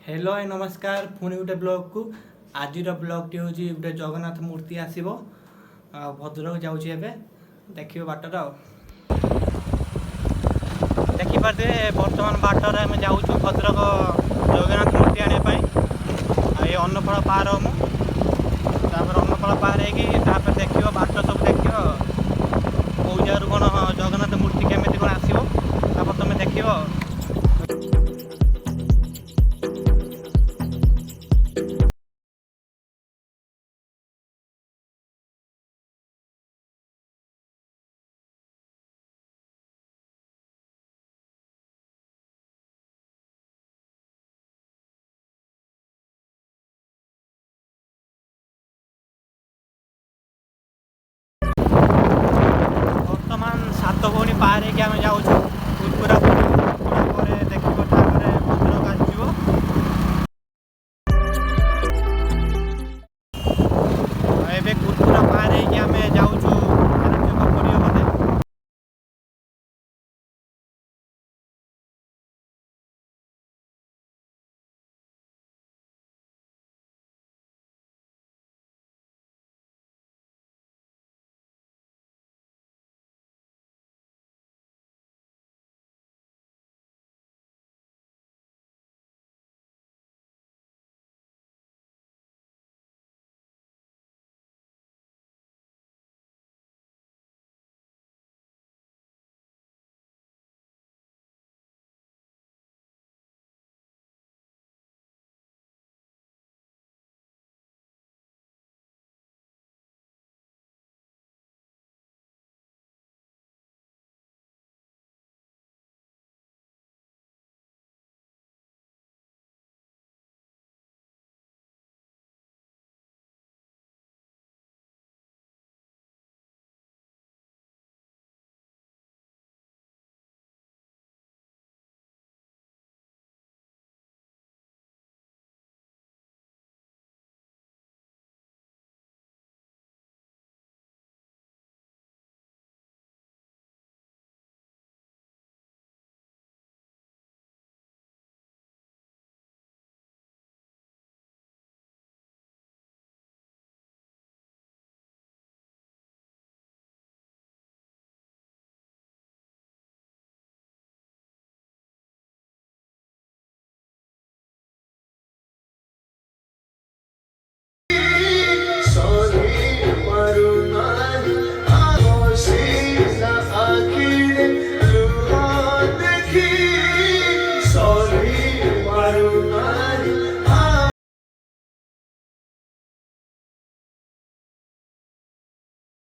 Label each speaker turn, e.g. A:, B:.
A: hello ए नमस्कार पुणी गोटे ब्लॉग को आज ब्लॉग टी हूँ गोटे जगन्नाथ मूर्ति आसो भद्रक जाऊँगी देखिए बाटर देखिपे बर्तमान बाटर आम जाऊँ भद्रक जगन्नाथ मूर्ति आने ये अन्नफल पार अन्नफल पार हो देख बाट सब देख कौ जगह कौन जगन्नाथ मूर्ति केमी कौन आसो तुम देख बर्तमान सात भौणी पार आम जाऊँ